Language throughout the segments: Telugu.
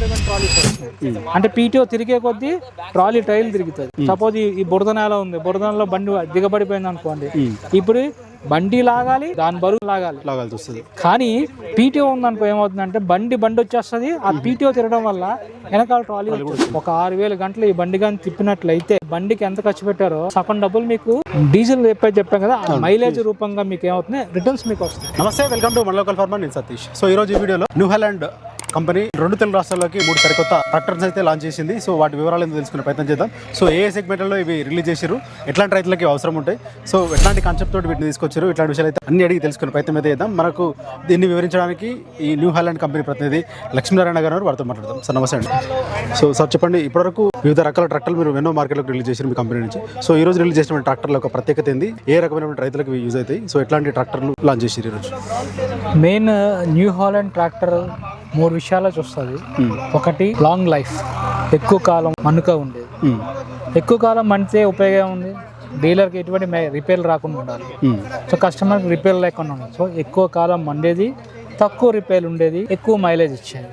11 ట్రాలీస్ వస్తున్నాయి. అంటే పీటీఓ తిరిగే కొద్దీ ట్రాలీ టైల్ తిరుగుతుంది. సపోజ్ ఈ బురద నేల ఉంది, బురద నేలలో బండి దిగబడిపోయింది అనుకోండి, ఇప్పుడు బండి లాగాలి, దాని బరువు లాగాల్సి వస్తుంది. కానీ పీటీఓ ఉందనుకో ఏమవుతుందంటే బండి వచ్చేస్తుంది. ఆ పీటీఓ తిరగడం వల్ల వెనకాల ట్రాలీ ఒక 6000 గంటలు ఈ బండి కానీ తిప్పినట్లయితే బండికి ఎంత ఖర్చు పెట్టారో సగం డబ్బులు మీకు డీజిల్ చెప్పాం కదా, మైలేజ్ రూపంగా మీకు ఏమవుతుంది, రిటర్న్స్ మీకు వస్తుంది. నమస్తే, వెల్కమ్ టు మన లోకల్ ఫార్మర్, నేను సతీష్. సో ఈ రోజు ఈ వీడియోలో న్యూ హాలాండ్ కంపెనీ 2 తెలుగు రాష్ట్రాల్లోకి 3 సరికొత్త ట్రాక్టర్స్ అయితే లాంచ్ చేసింది. సో వాటి వివరాలు ఎందుకు తెలుసుకునే ప్రయత్నం చేద్దాం. సో ఏ సెగ్మెంట్లో ఇవి రిలీజ్ చేశారు, ఎట్లాంటి రైతులకి అవసరం ఉంటాయి, సో ఎట్లాంటి కాన్సెప్ట్ తోటి వీటిని తీసుకొచ్చారు, ఇట్లాంటి విషయాలు అయితే అన్ని అడిగి తెలుసుకునే ప్రయత్నం అయితే చేద్దాం. మనకు దీన్ని వివరించడానికి ఈ న్యూ హాలాండ్ కంపెనీ ప్రతినిధి లక్ష్మీనారాయణ గారు వారితో మాట్లాడదాం. సార్ నమస్తే అండి. సో సార్ చెప్పండి, ఇప్పటివరకు వివిధ రకాల ట్రాక్టర్లు మీరు ఎన్నో మార్కెట్లోకి రిలీజ్ చేశారు మీ కంపెనీ నుంచి. సో ఈ రోజు రిలీజ్ చేసిన ట్రాక్టర్ల యొక్క ప్రత్యేకత ఏంది, ఏ రకమైన రైతులకు యూజ్ అవుతాయి, సో ఎట్లాంటి ట్రాక్టర్లు లాంచ్ చేశారు ఈరోజు? మెయిన్ న్యూ హాలాండ్ ట్రాక్టర్ 3 విషయాలు చూస్తుంది. ఒకటి లాంగ్ లైఫ్, ఎక్కువ కాలం మన్నుక ఉండేది. ఎక్కువ కాలం మన్నితే ఉపయోగం ఉంది, డీలర్కి ఎటువంటి రిపేర్ రాకుండా ఉండాలి, సో కస్టమర్కి రిపేర్ లేకుండా ఉండాలి. సో ఎక్కువ కాలం మండేది, తక్కువ రిపేర్ ఉండేది, ఎక్కువ మైలేజ్ ఇచ్చేది.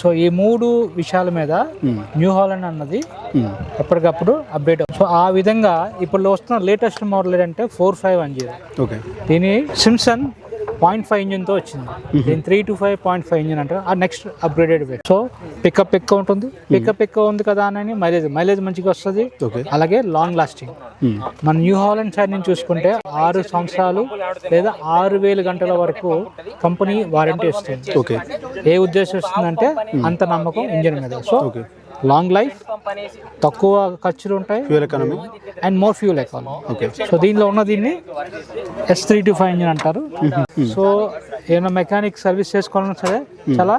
సో ఈ 3 విషయాల మీద న్యూ హాలాండ్ అన్నది ఎప్పటికప్పుడు అప్డేట్ అవుతుంది. సో ఆ విధంగా ఇప్పుడు వస్తున్న లేటెస్ట్ మోడల్ ఏంటంటే 4510. ఓకే, దీని సిమ్సన్ 0.5 ఇంజిన్తో వచ్చింది. దీని 325 0.5 ఇంజిన్ అంటారు. ఆ నెక్స్ట్ అప్గ్రేడెడ్ వే. సో పికప్ ఎక్కువ ఉంటుంది, పికప్ ఎక్కువ ఉంది కదా అని మైలేజ్ మంచిగా వస్తుంది, అలాగే లాంగ్ లాస్టింగ్. మన న్యూ హాలాండ్ సైడ్ నుంచి చూసుకుంటే 6 సంవత్సరాలు లేదా 6000 గంటల వరకు కంపెనీ వారంటీ ఇస్తుంది. ఏ ఉద్దేశం ఇస్తుందంటే అంత నమ్మకం ఇంజిన్ మీద. సో లాంగ్ లైఫ్, తక్కువ ఖర్చులు ఉంటాయి, fuel economy and more fuel economy. So దీనిలో ఉన్న దీన్ని S325 ఇంజిన్ అంటారు. సో ఏమైనా మెకానిక్ సర్వీస్ చేసుకోవాలన్నా సరే చాలా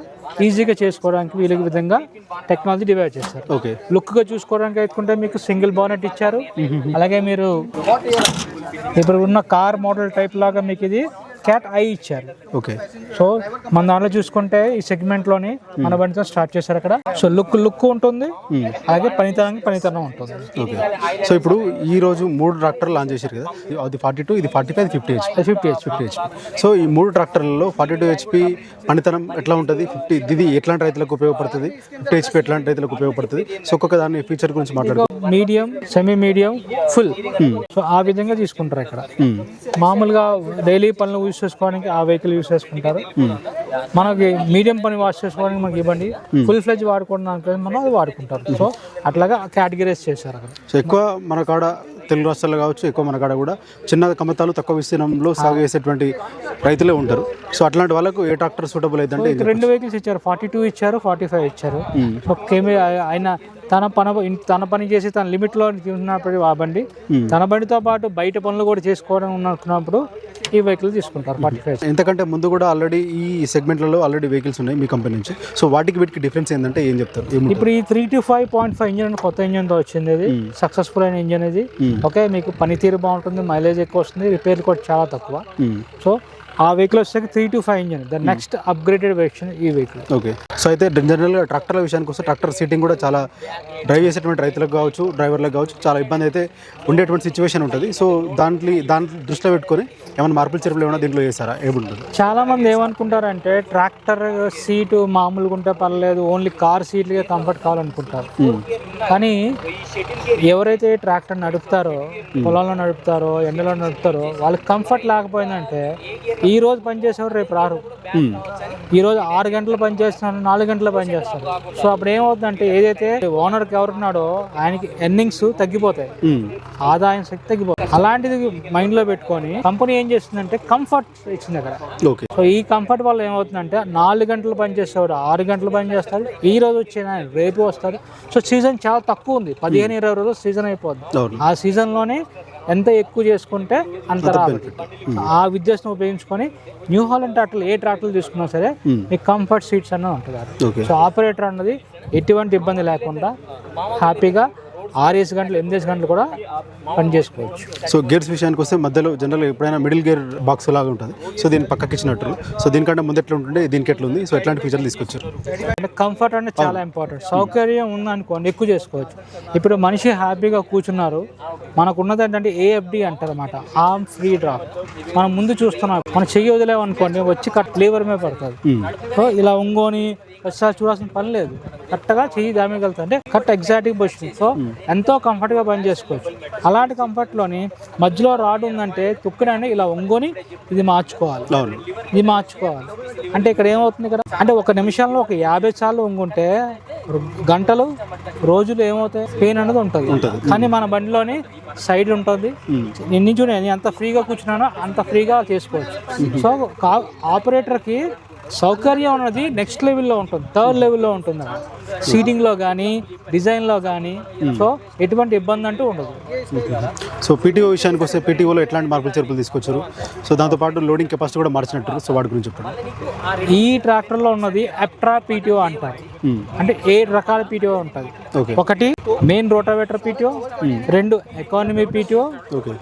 ఈజీగా చేసుకోవడానికి వీళ్ళకి విధంగా టెక్నాలజీ డివైడ్ చేస్తారు. లుక్ గా చూసుకోవడానికి అయితే మీకు సింగిల్ బానెట్ ఇచ్చారు. అలాగే మీరు ఇప్పుడు ఉన్న కార్ మోడల్ టైప్ లాగా మీకు ఇది క్యాట్ ఐ ఇచ్చారు. సో మన దాంట్లో చూసుకుంటే ఈ సెగ్మెంట్ లోని మన బండితో స్టార్ట్ చేశారు అక్కడ. సో లుక్ ఉంటుంది, అలాగే పనితనం ఉంటుంది. సో ఇప్పుడు ఈ రోజు 3 ట్రాక్టర్లు లాంచ్ చేశారు కదా, అది 42, ఇది 45, 50 HP. సో ఈ 3 ట్రాక్టర్లలో 42 HP పనితనం ఎట్లా ఉంటుంది, 50 ఇది ఎట్లాంటి రైతులకు ఉపయోగపడుతుంది, 50 HP ఎట్లాంటి రైతులకు ఉపయోగపడుతుంది, సో ఒక్కొక్క దాని ఫీచర్ గురించి మాట్లాడుతాం. Medium, semi medium, full. So ఆ విధంగా తీసుకుంటారు ఇక్కడ. మామూలుగా డైలీ పనులు యూజ్ చేసుకోవడానికి ఆ వెహికల్ యూజ్ చేసుకుంటారు. మనకి మీడియం పని వాష్ చేసుకోవడానికి మనకి ఇవ్వండి, ఫుల్ ఫ్లెజ్ వాడుకోవడానికి మనం అది వాడుకుంటారు. సో అట్లాగా కేటగిరైజ్ చేశారు అక్కడ. సో ఎక్కువ మన కాడ తెలుగు రాష్ట్రాల్లో కావచ్చు, ఎక్కువ మన కాడ కూడా చిన్న కమతాలు తక్కువ విస్తీర్ణంలో సాగు చేసేటువంటి రైతులే ఉంటారు. సో అట్లాంటి వాళ్ళకు ఏ ట్రాక్టర్ సూటబుల్ అయితే 2 వెహికల్స్ ఇచ్చారు, 42 ఇచ్చారు, 45 ఇచ్చారు. సో ఆయన తన పని చేసి తన లిమిట్లో తీసుకున్నప్పుడు ఆ బండి, తన బండితో పాటు బయట పనులు కూడా చేసుకోవడం అనుకున్నప్పుడు ఈ వెహికల్ తీసుకుంటారు 45. ఎంతకంటే ముందు కూడా ఆల్రెడీ ఈ సెగ్మెంట్లలో ఆల్రెడీ వెహికల్స్ ఉన్నాయి మీ కంపెనీ నుంచి. సో వీటికి డిఫరెన్స్ ఏంటంటే ఏం చెప్తారు? ఇప్పుడు ఈ 325 0.5 ఇంజిన్ కొత్త ఇంజిన్తో వచ్చింది. ఇది సక్సెస్ఫుల్ అయిన ఇంజిన్. ఇది ఓకే, మీకు పనితీరు బాగుంటుంది, మైలేజ్ ఎక్కువ వస్తుంది, రిపేర్ కూడా చాలా తక్కువ. సో ఆ వెహికల్ వచ్చేసరికి 325 engine, the next upgraded version ఈ వెహికల్. ఓకే, సో అయితే జనరల్గా ట్రాక్టర్ల విషయానికి వస్తే ట్రాక్టర్ సీటింగ్ కూడా చాలా డ్రైవ్ చేసేటువంటి రైతులకు కావచ్చు, డ్రైవర్లకు కావచ్చు చాలా ఇబ్బంది అయితే ఉండేటువంటి సిచ్యువేషన్ ఉంటుంది. సో దాని దృష్టిలో పెట్టుకొని ఏమైనా మార్పులు చెరుపులు ఏమైనా దీంట్లో చేస్తారా? ఏముంటుంది? చాలా మంది ఏమనుకుంటారంటే ట్రాక్టర్ సీటు మామూలుగా ఉంటే పర్లేదు, ఓన్లీ కార్ సీట్లుగా కంఫర్ట్ కావాలనుకుంటారు. కానీ ఎవరైతే ట్రాక్టర్ నడుపుతారో, పొలంలో నడుపుతారో, ఎండలో నడుపుతారో, వాళ్ళకి కంఫర్ట్ లేకపోయిందంటే ఈ రోజు పనిచేసేవారు రేపు రారు. ఈ రోజు 6 గంటలు పనిచేస్తున్నారు, 4 గంటలు పనిచేస్తారు. సో అప్పుడు ఏమవుతుందంటే ఏదైతే ఓనర్కి ఎవరున్నాడో ఆయనకి ఎర్నింగ్స్ తగ్గిపోతాయి, ఆదాయం శక్తి తగ్గిపోతాయి. అలాంటిది మైండ్ లో పెట్టుకొని కంపెనీ ఏం చేస్తుందంటే కంఫర్ట్ ఇచ్చింది అక్కడ. సో ఈ కంఫర్ట్ వల్ల ఏమవుతుందంటే 4 గంటలు పనిచేసేవాడు 6 గంటలు పనిచేస్తాడు, ఈ రోజు వచ్చే రేపు వస్తాడు. సో సీజన్ చాలా తక్కువ ఉంది, 15-20 రోజులు సీజన్ అయిపోద్ది. ఆ సీజన్ లోనే ఎంత ఎక్కువ చేసుకుంటే అంత రాబట్టి. ఆ విద్యాసం ఉపయోగించుకొని న్యూ హాలాండ్ ట్రాక్టర్లు ఏ ట్రాక్టర్లు తీసుకున్నా సరే మీకు కంఫర్ట్ సీట్స్ అన్నది ఉంటుంది. సో ఆపరేటర్ అన్నది ఎటువంటి ఇబ్బంది లేకుండా హ్యాపీగా 6 గంటలు 8 గంటలు కూడా పని చేసుకోవచ్చు. సో గేర్స్ విషయానికి వస్తే మధ్యలో జనరల్గా ఎప్పుడైనా మిడిల్ గేర్ బాక్స్ లాగా ఉంటుంది. సో దీని పక్కకి ఇచ్చినట్టు. సో దీనికంటే ముందు ఎట్లా ఉంటుంది, దీనికి ఎట్లా ఉంది, సో ఎట్లాంటి ఫీచర్లు తీసుకొచ్చారు? అంటే కంఫర్ట్ అంటే చాలా ఇంపార్టెంట్. సౌకర్యం ఉందనుకోండి ఎక్కువ చేసుకోవచ్చు. ఇప్పుడు మనిషి హ్యాపీగా కూర్చున్నారు, మనకు ఉన్నది ఏంటంటే AFD అంటారు అన్నమాట, ఆర్మ్ ఫ్రీ డ్రాప్. మనం ముందు చూస్తున్నాం, మనం చెయ్యి వదిలేమనుకోండి వచ్చి లీవర్ మీద పడుతుంది. సో ఇలా ఉంగోని ప్రతిసారి చూడాల్సిన పని లేదు. కరెక్ట్గా చెయ్యి దామేగలుగుతా అంటే కరెక్ట్ ఎగ్జాక్ట్గా పొజిషన్. సో ఎంతో కంఫర్ట్గా పని చేసుకోవచ్చు. అలాంటి కంఫర్ట్లోని మధ్యలో రాడ్ ఉందంటే తుక్కునని ఇలా ఒంగొని ఇది మార్చుకోవాలి. ఇది మార్చుకోవాలి అంటే ఇక్కడ ఏమవుతుంది ఇక్కడ అంటే ఒక నిమిషంలో ఒక 50 సార్లు ఒంగుంటే గంటలు రోజులు ఏమవుతాయి, పెయిన్ అనేది ఉంటుంది. కానీ మన బండిలోని సైడ్ ఉంటుంది. నుంచి నేను ఎంత ఫ్రీగా కూర్చున్నానో అంత ఫ్రీగా చేసుకోవచ్చు. సో ఆపరేటర్కి సౌకర్యం అన్నది నెక్స్ట్ లెవెల్లో ఉంటుంది, థర్డ్ లెవెల్లో ఉంటుంది అన్నమాట. సీటింగ్లో కానీ డిజైన్లో కానీ సో ఎటువంటి ఇబ్బంది అంటూ ఉండదు. సో పీటీఓ విషయానికి వస్తే పీటీఓలో ఎట్లాంటి మార్పులు చేర్పులు తీసుకొచ్చారు? సో దాంతోపాటు లోడింగ్ కెపాసిటీ కూడా మార్చినట్టు. సో వాటి గురించి చెప్పండి. ఈ ట్రాక్టర్లో ఉన్నది ఎప్ట్రా పీటీఓ అంటారు. అంటే 7 రకాల పీటీఓ ఉంటుంది. ఒకటి main rotavator PTO, 2 economy PTO,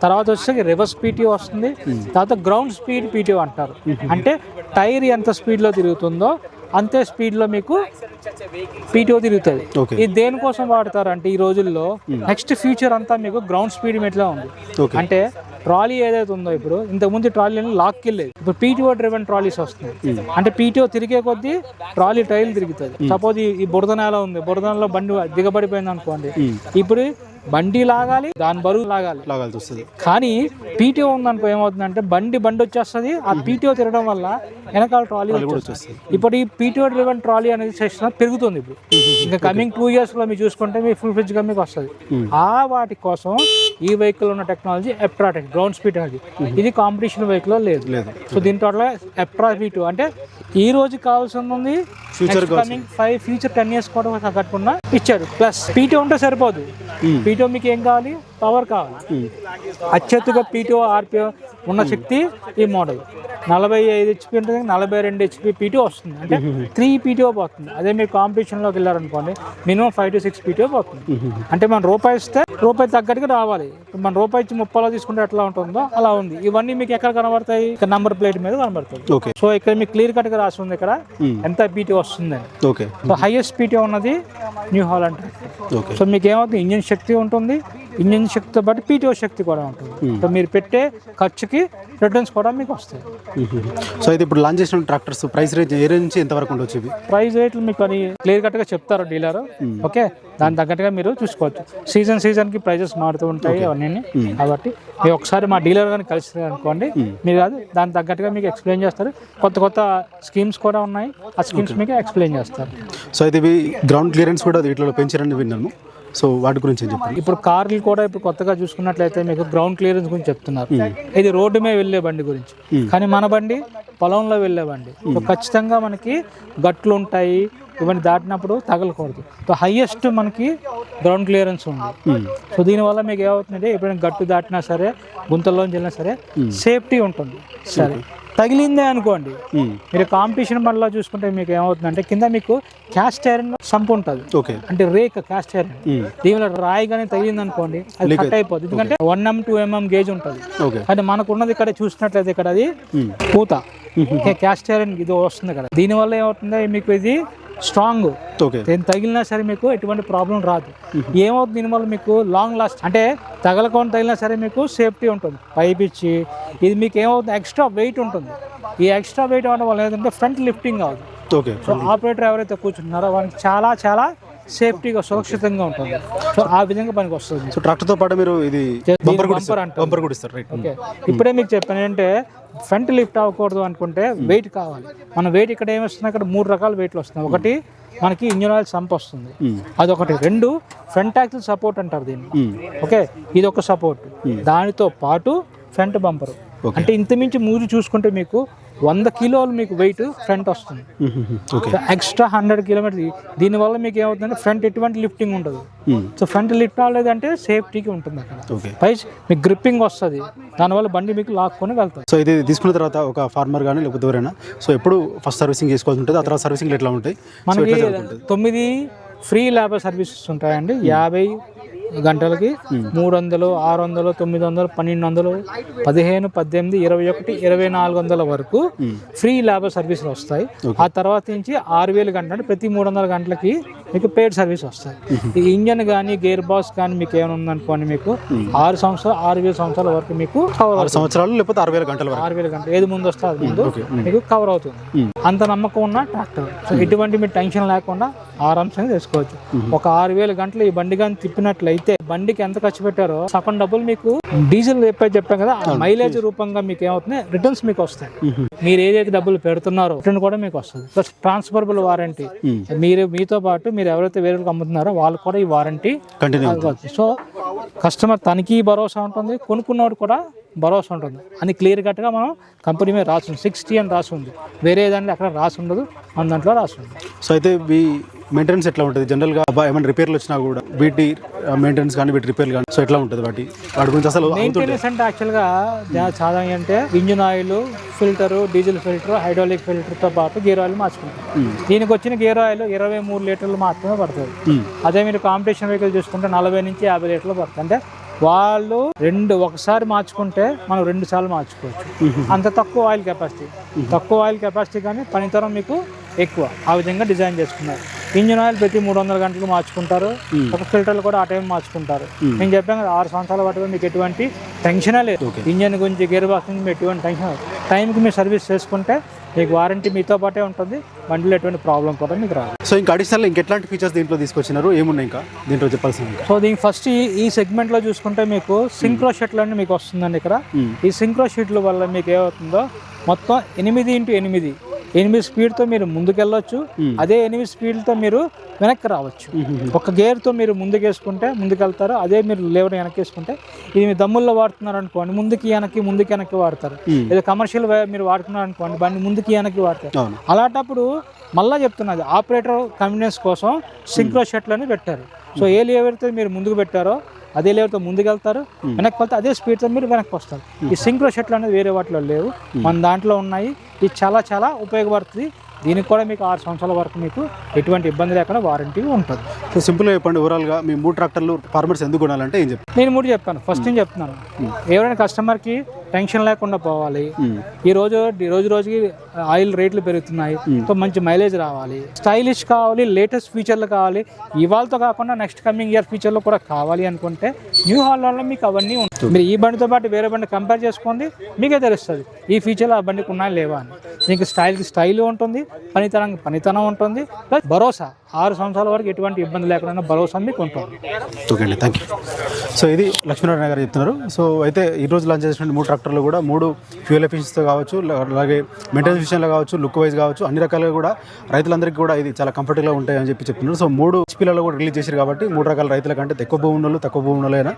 తర్వాత వచ్చేసి రివర్స్ పీటీఓ వస్తుంది, తర్వాత గ్రౌండ్ స్పీడ్ పీటీఓ అంటారు. అంటే టైర్ ఎంత స్పీడ్లో తిరుగుతుందో అంతే స్పీడ్లో మీకు పీటీఓ తిరుగుతుంది. ఇది దేనికోసం వాడతారు అంటే ఈ రోజుల్లో నెక్స్ట్ ఫ్యూచర్ అంతా మీకు గ్రౌండ్ స్పీడ్ మీట్లో ఉంది. అంటే ట్రాలీ ఏదైతే ఉందో ఇప్పుడు ఇంతకుముందు ట్రాలీ లాక్కి వెళ్ళేది, ఇప్పుడు పీటీఓ డ్రివెన్ ట్రాలీస్ వస్తున్నాయి. అంటే పీటీఓ తిరిగే కొద్దీ ట్రాలీ టైల్ తిరుగుతుంది. సపోజ్ ఈ బురద నేల ఉంది, బురద నేలలో బండి దిగబడిపోయింది అనుకోండి, ఇప్పుడు బండి లాగాలి, దాని బరువు లాగాల్సి వస్తుంది. కానీ పీటీఓ ఉందనుకో ఏమవుతుందంటే బండి వచ్చేస్తుంది, ఆ పీటీఓ తిరగడం వల్ల వెనకాల ట్రాలీ వచ్చేస్తుంది. ఇప్పుడు ఈ పీటీఓ డ్రివెన్ ట్రాలీ అనేది సెషన్ పెరుగుతుంది. ఇప్పుడు ఇంకా కమింగ్ 2 years లో మీరు చూసుకుంటే మీ ఫుల్ ఫ్లెడ్జ్గా మీకు వస్తుంది. ఆ వాటి కోసం ఈ వెహికల్ ఉన్న టెక్నాలజీ ఎప్ట్రా గ్రౌండ్ స్పీడ్ అనేది. ఇది కాంపిటీషన్ వెహికల్ లేదు. సో దీంట్లో ఎప్ట్రా పీటీఓ అంటే ఈ రోజు కావాల్సింది ఉంది, ఫ్యూచర్ 10 years కూడా కట్టుకున్నా ఇచ్చారు. ప్లస్ పీటీఓ ఉంటే సరిపోదు. పీటీఓ మీకు ఏం కావాలి, పవర్ కావాలి. అత్యధిక పీటీఓ ఆర్పిఓ ఉన్న శక్తి ఈ మోడల్ 45 HP ఉంటుంది, 42 HP పీటీఓ వస్తుంది. అంటే 3 పీటీఓ పోతుంది. అదే మీరు కాంపిటీషన్లోకి వెళ్ళారనుకోండి మినిమం 5 to 6 పీటీఓ పోతుంది. అంటే మనం రూపాయి ఇస్తే రూపాయి తగ్గట్టుగా రావాలి. మన రూపాయి ఇచ్చి 30 తీసుకుంటే ఎట్లా ఉంటుందో అలా ఉంది. ఇవన్నీ మీకు ఎక్కడ కనబడతాయి, ఇక్కడ నంబర్ ప్లేట్ మీద కనబడుతుంది. సో ఇక్కడ మీకు క్లియర్ కట్ గా రాసి ఉంది ఇక్కడ ఎంత పీటీఓ వస్తుందని. సో హైయెస్ట్ పీటీఓ ఉన్నది న్యూ హాలండ్. సో మీకు ఏమవుతుంది, ఇంజిన్ శక్తి ఉంటుంది, ఇంజిన్ శక్తితో పాటు పీటీఓ శక్తి కూడా ఉంటుంది. సో మీరు పెట్టే ఖర్చుకి రిటర్న్స్ కూడా మీకు వస్తాయి. సో అయితే ఇప్పుడు లాంచ్ చేసిన ట్రాక్టర్స్ ప్రైస్ రేంజ్ ఏ రేంజ్ నుంచి ఎంతవరకు ఉండొచ్చు? ప్రైస్ రేట్లు మీకు అని క్లియర్ కట్ గా చెప్తారు డీలర్. ఓకే, దాని తగ్గట్టుగా మీరు చూసుకోవచ్చు. సీజన్ కి ప్రైజెస్ మారుతూ ఉంటాయి అవన్నీ. కాబట్టి మీరు ఒకసారి మా డీలర్ గారిని కలిసి అనుకోండి, మీరు కాదు దాని తగ్గట్టుగా మీకు ఎక్స్ప్లెయిన్ చేస్తారు. కొత్త స్కీమ్స్ కూడా ఉన్నాయి, ఆ స్కీమ్స్ మీకు ఎక్స్ప్లెయిన్ చేస్తారు. సో అయితే ఇవి గ్రౌండ్ క్లియరెన్స్ కూడా వీటిలో పెంచారని విన్నాను. సో వాటి గురించి ఏం చెప్పండి? ఇప్పుడు కార్లు కూడా ఇప్పుడు కొత్తగా చూసుకున్నట్లయితే మీకు గ్రౌండ్ క్లియరెన్స్ గురించి చెప్తున్నారు. ఇది రోడ్డు మీద వెళ్ళే బండి గురించి, కానీ మన బండి పొలంలో వెళ్ళే బండి. సో ఖచ్చితంగా మనకి గట్లు ఉంటాయి, ఇవన్నీ దాటినప్పుడు తగలకూడదు. సో హైయెస్ట్ మనకి గ్రౌండ్ క్లియరెన్స్ ఉంది. సో దీనివల్ల మీకు ఏమవుతుందంటే ఎప్పుడైనా గట్టు దాటినా సరే, గుంతల్లోంచి వెళ్ళినా సరే సేఫ్టీ ఉంటుంది. సరే తగిలిందే అనుకోండి, మీరు కాంపిటీషన్ బండ్లో చూసుకుంటే మీకు ఏమవుతుందంటే కింద మీకు క్యాస్ట్ ఐరన్ సంపు ఉంటుంది. అంటే రేక్ క్యాస్ట్ ఐరన్, దీనిలో రాయి కానీ తగిలింది అనుకోండి అది కట్ అయిపోతుంది. ఎందుకంటే 1mm 2mm గేజ్ ఉంటుంది. అంటే మనకున్నది ఇక్కడ చూసినట్లయితే ఇక్కడ అది పూత క్యాస్ట్ ఐరన్ ఇది వస్తుంది కదా. దీనివల్ల ఏమవుతుందో మీకు ఇది స్ట్రాంగ్, తగిలినా సరే మీకు ఎటువంటి ప్రాబ్లం రాదు. ఏమవుతుంది దీనివల్ల మీకు లాంగ్ లాస్ట్, అంటే తగలకుండా తగిలినా సరే మీకు సేఫ్టీ ఉంటుంది. పైప్ ఇచ్చి ఇది మీకు ఏమవుతుంది, ఎక్స్ట్రా వెయిట్ ఉంటుంది. ఈ ఎక్స్ట్రా వెయిట్ అవ్వడం వల్ల ఏంటంటే ఫ్రంట్ లిఫ్టింగ్ అవుతుంది. సో ఆపరేటర్ ఎవరైతే కూర్చుంటున్నారో వాళ్ళకి చాలా సేఫ్టీగా సురక్షితంగా ఉంటుంది. సో ఆ విధంగా పనికి వస్తుంది. సో ట్రాక్టర్తో పాటు మీరు ఇది బంపర్ కూడా ఇస్తారు. ఓకే, ఇప్పుడే మీకు చెప్పాను ఏంటంటే ఫ్రంట్ లిఫ్ట్ అవ్వకూడదు అనుకుంటే వెయిట్ కావాలి. మన వెయిట్ ఇక్కడ ఏమి వస్తుంది, ఇక్కడ 3 రకాల వెయిట్లు వస్తున్నాయి. ఒకటి మనకి ఇంజిన్ ఆయిల్ సంప్ వస్తుంది, అదొకటి. 2 ఫ్రంట్ యాక్సిల్ సపోర్ట్ అంటారు దీన్ని. ఓకే, ఇది ఒక సపోర్ట్. దానితో పాటు ఫ్రంట్ బంపర్. అంటే ఇంతమించి మూడు చూసుకుంటే మీకు 100 కిలోలు మీకు వెయిట్ ఫ్రంట్ వస్తుంది. Extra 100 kilometres. దీనివల్ల మీకు ఏమవుతుందంటే ఫ్రంట్ ఎటువంటి లిఫ్టింగ్ ఉండదు. సో ఫ్రంట్ లిఫ్ట్ అవ్వలేదంటే సేఫ్టీకి ఉంటుంది అక్కడ. పై మీకు గ్రిప్పింగ్ వస్తుంది, దానివల్ల బండి మీకు లాక్కొని వెళ్తారు. సో ఇది తీసుకున్న తర్వాత ఒక ఫార్మర్ కానీ లేకపోతే ఎవరైనా సో ఎప్పుడు ఫస్ట్ సర్వీసింగ్ చేసుకోవాల్సి ఉంటుంది, ఆ తర్వాత సర్వీసింగ్ ఎట్లా ఉంటాయి? మనకి 9 ఫ్రీ లేబర్ సర్వీసెస్ ఉంటాయండి. 50 గంటలకి 300, 600, 900, 1200, 15, 18, 21, 2400 వరకు ఫ్రీ లేబర్ సర్వీసులు వస్తాయి. ఆ తర్వాత నుంచి 6000 గంటలు, అంటే ప్రతి 300 గంటలకి మీకు పెయిడ్ సర్వీస్ వస్తుంది. ఈ ఇంజన్ కానీ గేర్ బాక్స్ కానీ మీకు ఏమైనా ఉందనుకోండి, మీకు 6 సంవత్సరాల వరకు మీకు 6 సంవత్సరాలు లేకపోతే 60,000 గంటల వరకు 6,000 గంటలు ఏది ముందు వస్తే అది ముందు మీకు కవర్ అవుతుంది. అంత నమ్మకం ఉన్న ట్రాక్టర్. సో ఎటువంటి మీరు టెన్షన్ లేకుండా ఆరాంశంగా తీసుకోవచ్చు. ఒక 6,000 గంటలు ఈ బండి కానీ తిప్పినట్లయితే బండికి ఎంత ఖర్చు పెట్టారో సగం డబ్బులు మీకు డీజిల్ చెప్పాం కదా, మైలేజ్ రూపంగా మీకు ఏమవుతుంది, రిటర్న్స్ మీకు వస్తాయి. మీరు ఏదైతే డబ్బులు పెడుతున్నారో రిటర్న్ కూడా మీకు వస్తుంది. ప్లస్ ట్రాన్స్ఫరబుల్ వారంటీ, మీతో పాటు మీరు ఎవరైతే వేరే అమ్ముతున్నారో వాళ్ళకి కూడా ఈ వారంటీ కంటిన్యూ. సో కస్టమర్ తనకి భరోసా ఉంటుంది, కొనుక్కున్నవాడు కూడా భరోసా ఉంటుంది అని క్లియర్ కట్గా మనం కంపెనీ మీద రాసి ఉంది. 60 అని రాసి ఉంది, వేరే దాంట్లో అక్కడ రాసి ఉండదు, మన దాంట్లో రాసి ఉంది. సో అయితే మెయింటెనెన్స్ ఎట్లా ఉంటుంది జనరల్గా? ఏమైనా రిపేర్లు వచ్చినా కూడా వీటి మెయింటెనెన్స్ కానీ వీటి రిపేర్లు కానీ సో ఎట్లా ఉంటుంది వాటి గురించి అసలు? మెయింటెనెన్స్ అంటే యాక్చువల్గా చాలా అంటే engine oil, filter, diesel filter, hydraulic ఫిల్టర్తో పాటు గేర్ ఆయిల్ మార్చుకుంటాం. దీనికి వచ్చిన గేర్ ఆయిల్ 23 లీటర్లు మాత్రమే పడుతుంది. అదే మీరు కాంపిటీషన్ వెహికల్ చూసుకుంటే 40 నుంచి 50 లీటర్లు పడుతుంది. అంటే వాళ్ళు ఒకసారి మార్చుకుంటే మనం 2 సార్లు మార్చుకోవచ్చు. అంత తక్కువ ఆయిల్ కెపాసిటీ కానీ పనితరం మీకు ఎక్కువ. ఆ విధంగా డిజైన్ చేసుకున్నారు. ఇంజిన్ ఆయిల్ ప్రతి 300 గంటలు మార్చుకుంటారు, ఒక ఫిల్టర్లు కూడా ఆ టైం మార్చుకుంటారు. నేను చెప్పాను కదా, 6 సంవత్సరాల పాటు మీకు ఎటువంటి టెన్షనే లేదు. ఇంజిన్ గురించి, గేర్ బాక్స్ గురించి మీకు ఎటువంటి టెన్షన్ లేదు. టైంకి మీరు సర్వీస్ చేసుకుంటే మీకు వారంటీ మీతో పాటే ఉంటుంది, బండిలో ఎటువంటి ప్రాబ్లం కూడా మీకు రాదు. సో ఇంకా అడిషనల్ ఇంకెట్లాంటి ఫీచర్స్ దీంట్లో తీసుకొచ్చినారు, ఏమున్నాయి ఇంకా దీంట్లో చెప్పాల్సింది? సో దీనికి ఫస్ట్ ఈ సెగ్మెంట్లో చూసుకుంటే మీకు సింక్రో షీట్లు అని మీకు వస్తుందండి. ఇక్కడ ఈ సింక్రో షీట్ల వల్ల మీకు ఏమవుతుందో, మొత్తం 8 స్పీడ్తో మీరు ముందుకెళ్ళొచ్చు, అదే 8 స్పీడ్తో మీరు వెనక్కి రావచ్చు. ఒక గేర్తో మీరు ముందుకేసుకుంటే ముందుకెళ్తారు, అదే మీరు లేవర్ వెనక్కి వేసుకుంటే, ఇది మీరు దమ్ముల్లో వాడుతున్నారు అనుకోండి, ముందుకి వెనక్కి వాడతారు. లేదా కమర్షియల్ మీరు వాడుతున్నారు అనుకోండి, బండి ముందుకి వెనక్కి వాడతారు. అలాంటప్పుడు మళ్ళీ చెప్తున్నది, ఆపరేటర్ కన్వీనియన్స్ కోసం సింక్రో షీట్లని పెట్టారు. సో ఏ లేవర్తో మీరు ముందుకు పెట్టారో అదే లేవర్తో ముందుకు వెళ్తారు, వెనక్కి వెళ్తే అదే స్పీడ్తో మీరు వెనక్కి వస్తారు. ఈ సింక్రో షీట్లు అనేది వేరే వాటిలో లేవు, మన దాంట్లో ఉన్నాయి. ఇది చాలా ఉపయోగపడుతుంది. దీనికి కూడా మీకు 6 సంవత్సరాల వరకు మీకు ఎటువంటి ఇబ్బంది లేకుండా వారంటీ ఉంటుంది. సో సింపుల్గా చెప్పండి, ఓవరాల్గా మీ 3 ట్రాక్టర్లు ఫార్మర్స్ ఎందుకు కొనాలంటే ఏం చెప్తాను? నేను 3 చెప్పాను. ఫస్ట్ నేను చెప్తున్నాను, ఎవరైనా కస్టమర్కి టెన్షన్ లేకుండా పోవాలి. ఈ రోజుకి ఆయిల్ రేట్లు పెరుగుతున్నాయి, సో మంచి మైలేజ్ రావాలి, స్టైలిష్ కావాలి, లేటెస్ట్ ఫీచర్లు కావాలి, ఇవాళతో కాకుండా నెక్స్ట్ కమింగ్ ఇయర్ ఫీచర్లు కూడా కావాలి అనుకుంటే న్యూ హాలండ్లో మీకు అవన్నీ ఉంటుంది. మీరు ఈ బండితో పాటు వేరే బండి కంపేర్ చేసుకోండి, మీకే తెలుస్తుంది ఈ ఫీచర్లు ఆ బండికి ఉన్నాయా లేవా అని. మీకు స్టైల్ ఉంటుంది, పనితనం ఉంటుంది, ప్లస్ భరోసా. 6 సంవత్సరాల వరకు ఎటువంటి ఇబ్బంది లేకుండా భరోసా మీకు ఉంటుంది. ఓకే అండి, థ్యాంక్ యూ. సో ఇది లక్ష్మీనారాయణ గారు చెప్తున్నారు. సో అయితే ఈరోజు లాంచ్ చేసిన 3 ట్రాక్టర్లు కూడా 3 ఫ్యూయల్ ఎఫిషియన్సీతో కావచ్చు, అలాగే మెయింటెనెన్స్ విషయంలో కావచ్చు, లుక్ వైజ్ కావచ్చు, అన్ని రకాలుగా కూడా రైతులందరికీ కూడా ఇది చాలా కంఫర్టబుల్గా ఉంటాయి అని చెప్తున్నారు. సో 3 HPలలో కూడా రిలీజ్ చేశారు కాబట్టి 3 రకాల రైతుల కంటే ఎక్కువ భూములు తక్కువ భూములైనా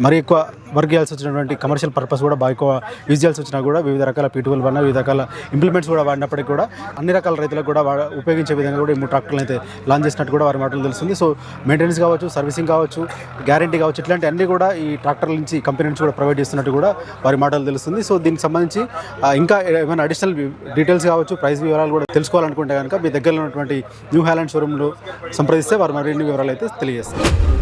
మరి ఎక్కువ వర్క్ చేయాల్సి వచ్చినటువంటి కమర్షియల్ పర్పస్ కూడా బాగా ఎక్కువ యూజ్ చేయాల్సి వచ్చినా కూడా వివిధ రకాల పీటువల్ వల్ల వివిధ రకాల ఇంప్లిమెంట్స్ కూడా వాడినప్పటికీ కూడా అన్ని రకాల రైతులకు కూడా ఉపయోగించే విధంగా కూడా ఈ 3 ట్రాక్టర్లు అయితే లాంచ్ చేసినట్టు కూడా వారి మాటలు తెలుస్తుంది. సో మెయింటెనెన్స్ కావచ్చు, సర్వీసింగ్ కావచ్చు, గ్యారంటీ కావచ్చు, ఇట్లాంటి అన్ని కూడా ఈ ట్రాక్టర్ల నుంచి కంపెనీ నుంచి కూడా ప్రొవైడ్ చేస్తున్నట్టు కూడా వారి మాటలు తెలుస్తుంది. సో దీనికి సంబంధించి ఇంకా ఏమైనా అడిషనల్ డీటెయిల్స్ కావచ్చు, ప్రైస్ వివరాలు కూడా తెలుసుకోవాలనుకుంటే కనుక మీ దగ్గరలో ఉన్నటువంటి న్యూ హాలండ్ షోరూమ్లో సంప్రదిస్తే వారు మరిన్ని వివరాలు అయితే తెలియజేస్తారు.